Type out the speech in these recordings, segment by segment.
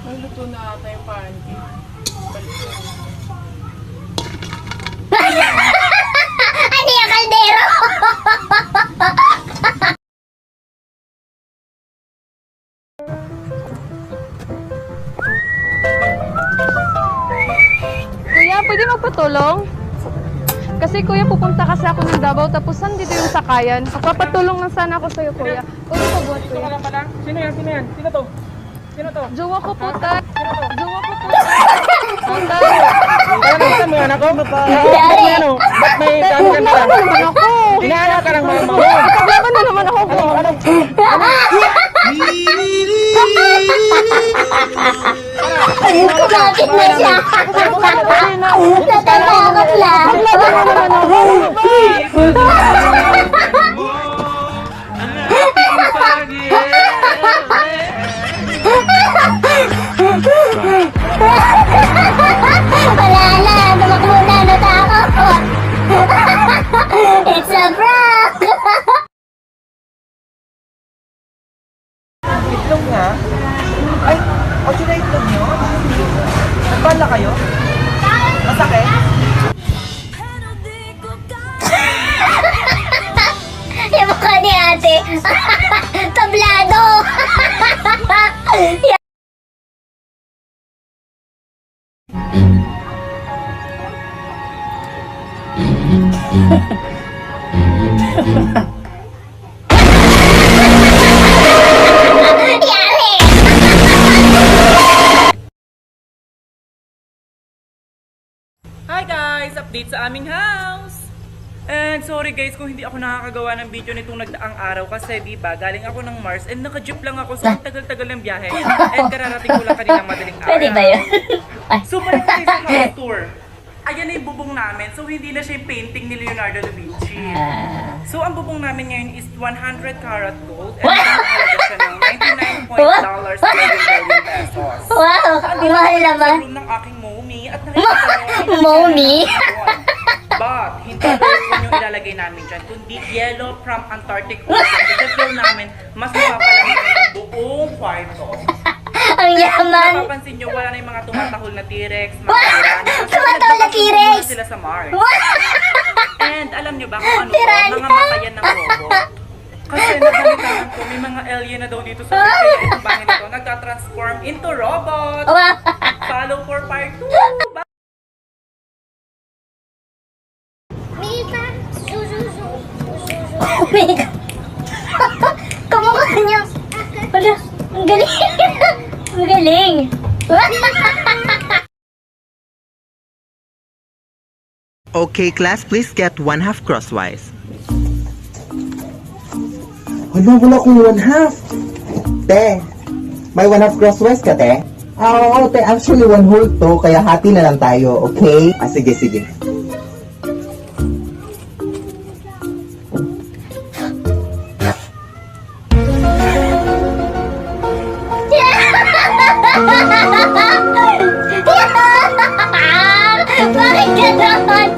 Naluto na ata yung pancake. Balik ko. Ano yung kaldero? Kuya, pwede magpatulong? Kasi kuya, pupunta kasi ako ng Davao tapos nandito yung sakayan. Magpapatulong lang sana ako sa'yo, kuya. Huwag mo pabuhat, Ito kuya. ka lang pala. Sino yan? Sino yan? Sino to? Sino to? Jowa ko po, tay. Jowa ko po, tay. Kaya nakita mo yan ako? Ba't may ano? Ba't may dami ka na lang? Naman ako. Hinahanap ka ng mama mo. Paglaban na naman ako. Bakit na siya? Natatakot lang. Wala na, tumakbo na, natakot. It's a prank. Itlog nga? Ay, sila itlog nyo? Nagbala kayo? Masakit? Yung mukha ni ate. Tablado. Yari. Hi guys! Update sa aming house! And sorry guys kung hindi ako nakakagawa ng video nitong nagdaang araw kasi diba galing ako ng Mars and naka-jeep lang ako so ang tagal-tagal ng biyahe and kararating ko lang kaninang madaling araw. Pwede ba yun? Ay. So balik tayo sa house tour. Ayan na yung bubong namin. So hindi na siya yung painting ni Leonardo da Vinci. So ang bubong namin ngayon is 100 karat gold and nakahalaga siya ng $99 pesos. Wow, mahal naman. Sa room ng aking mommy at nakikita niyo Mommy? But, hindi ko yung ilalagay namin dyan, kundi yellow from Antarctic Ocean. Kasi feel namin, mas mapapalamig yung buong kwarto. Ang yaman. Napapansin nyo, wala na yung mga tumatahol na T-Rex, mga piranha. Tumatahol na T-Rex? Sila sa Mars. What? And alam nyo ba kung ano to? Piranha? Mga matayan ng robot. Kasi nabalitaan ko, may mga alien na daw dito sa kaya itong bahay na to, nagka-transform into robot. Wow. Follow for part 2. Mika, Oh my God. Kamukha niya. Wala, ang galing. Ang galing. Okay, class, please get 1/2 crosswise. Wala kong 1/2. Te, may 1/2 crosswise ka, te? Oo, te. Actually, 1 whole to, kaya hati na lang tayo, okay? Sige, sige. Bakit gano'n?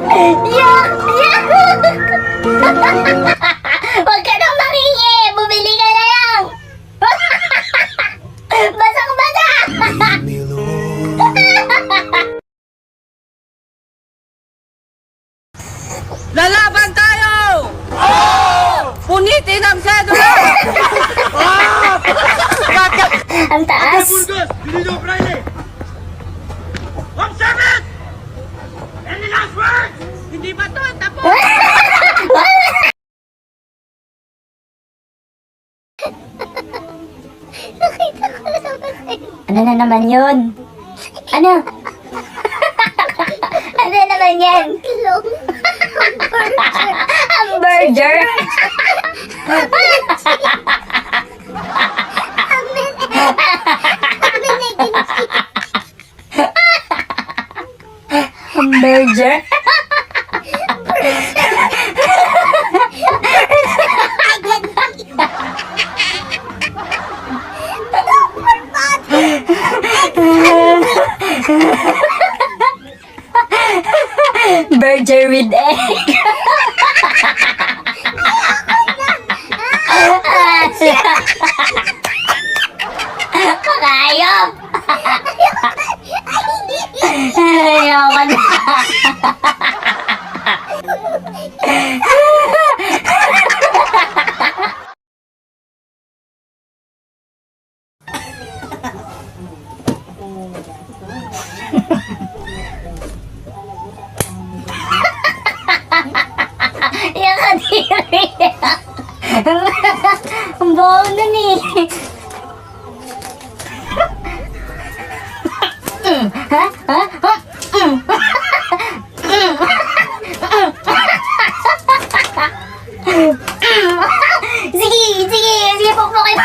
Yak! Yak! Huwag ka nang makingi! Bumili ka na lang! Basang-basa! Lalaban tayo! Punitin ang sedula! Ang taas! Hindi ba to? Tapos! Nakita ko na naman eh. Ano na naman yun? Ano? Ano naman yan? Hamburger. Hamburger. Burger with egg. Makayop. Ayoko na. Yung kadiri. Ang baho nun eh. Ha? Ha? Ha? Sige, sige, sige, pokpokin.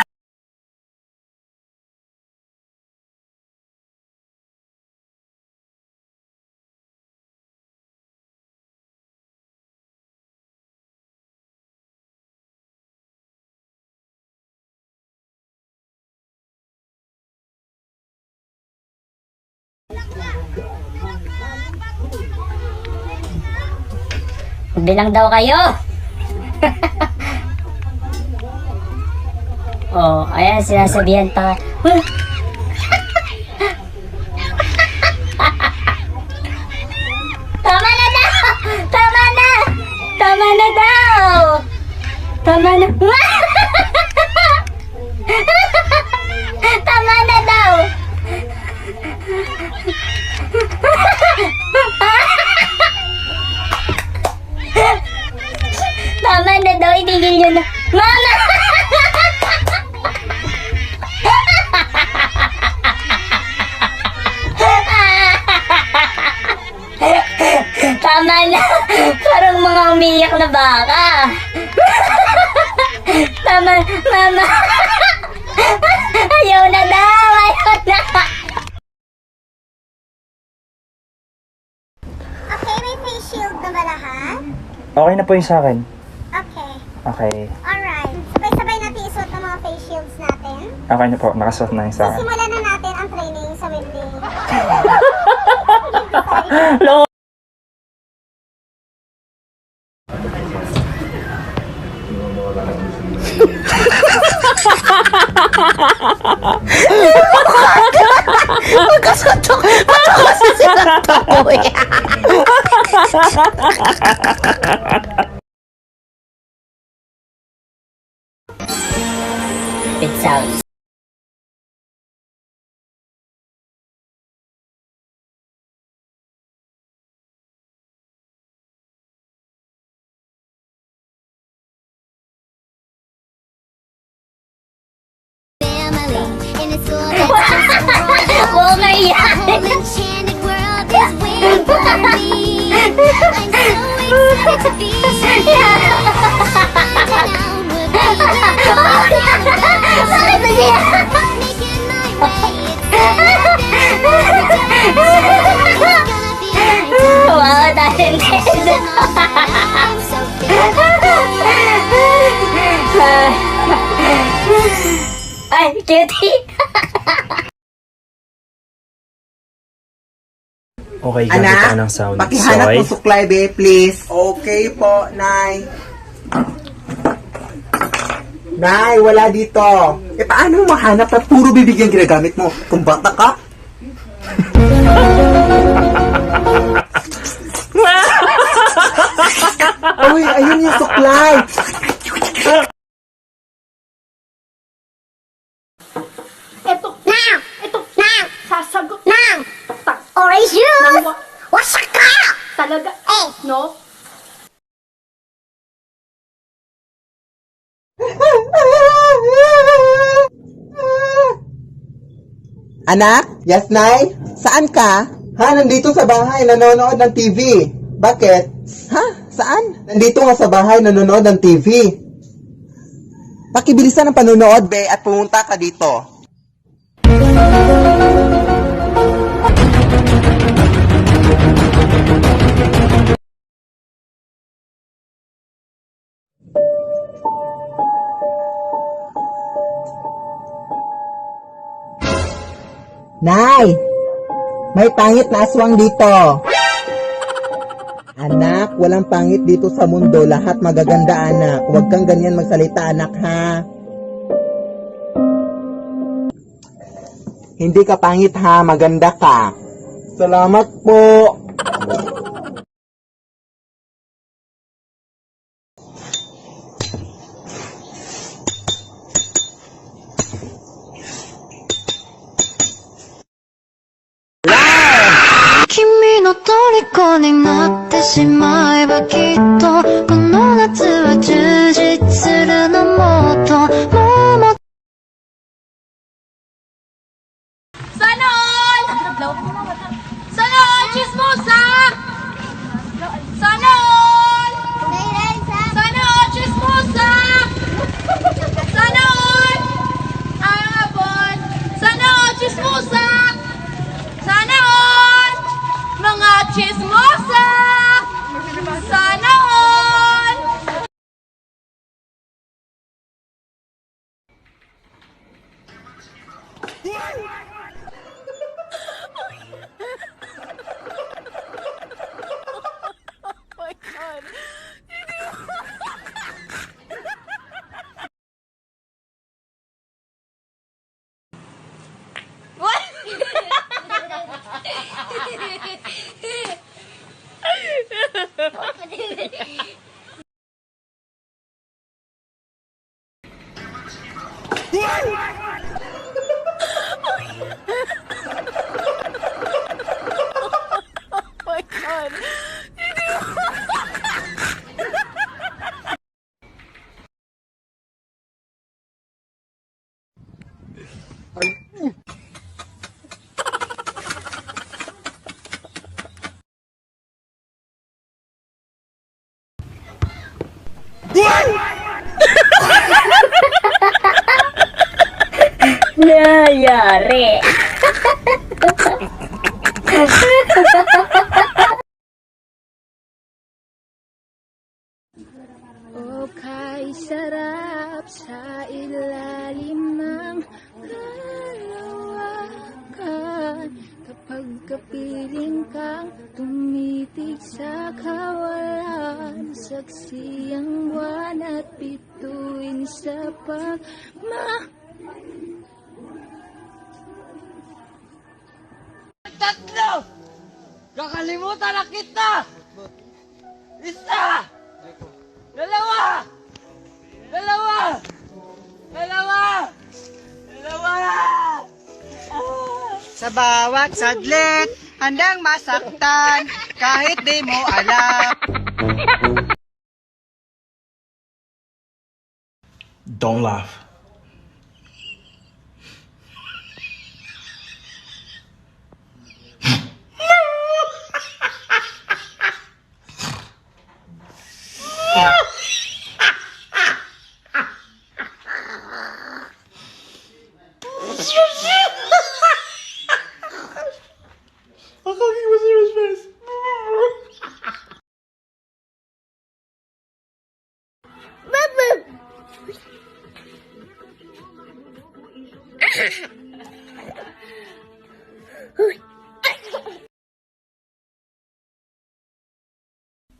Bilang daw kayo. Oh, ayan, sinasabihan pa. Tama na daw! Tama na! Tama na daw! Tama na. Tama na daw! Tama na daw, itigil nyo na. Mama! Tama na. Parang mga umiyak na baka. Tama, mama. Ayaw na daw, ayaw na. Okay, may face shield na ba lahat? Okay na po yung sa akin. Okay. Okay. Alright. Sabay-sabay natin isuot ng mga face shields natin. Okay na po. Nakasuot na yung sa akin. Simulan na natin ang training sa welding. It sounds. Family in a school that's just a royal. Oo nga yan. The whole enchanted world is waiting for me. I'm so excited to be Bakit ba siya? making my way. It's Wow, talented. I'm so good. Ay, cutie. Okay, gamit Anak, ako ng sound. pakihanap Soy. mo suklay, be, please. Okay po, Nay. Nay, wala dito. Eh, paano mo mahanap at puro bibigyan ginagamit mo? Kung bata ka? Uy, ayun yung suklay. Ito na! Sasagot na! Orange juice! Wasak ka! Talaga, no? Anak? Yes, Nay? Saan ka? Ha, nandito sa bahay, nanonood ng TV. Bakit? Ha? Saan? Nandito nga sa bahay, nanonood ng TV. Pakibilisan ang panonood, be, at pumunta ka dito. Nay! May pangit na aswang dito. Anak, walang pangit dito sa mundo. Lahat magaganda, anak. Huwag kang ganyan magsalita, anak, ha? Hindi ka pangit, ha? Maganda ka. Salamat po. Kimi no虜になってしまえばきっとこの夏は充実するのもっともっと Sana all! Sana all! Chismosa! Sana all! Sana all! Chismosa! Sana all! Abon! Sana all! Chismosa! Sana all! Mga chismosa! Sana all! Nangyari. O kay sarap sa ilalim ng kalawakan kapag kapiling kang tumitig sa kawalan, saksi ang buwan at bituin sa Tatlo! Kakalimutan na kita! Isa! Dalawa! Dalawa! Dalawa! Dalawa! Sa bawat saglit, handang masaktan, kahit di mo alam. Don't laugh.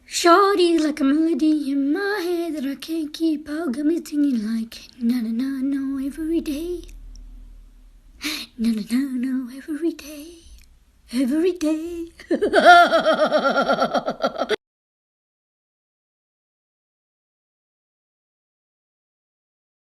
Shorty like a melody in my head that I can't keep out. Got me singing like na na na no every day. Na na na no every day. Every day.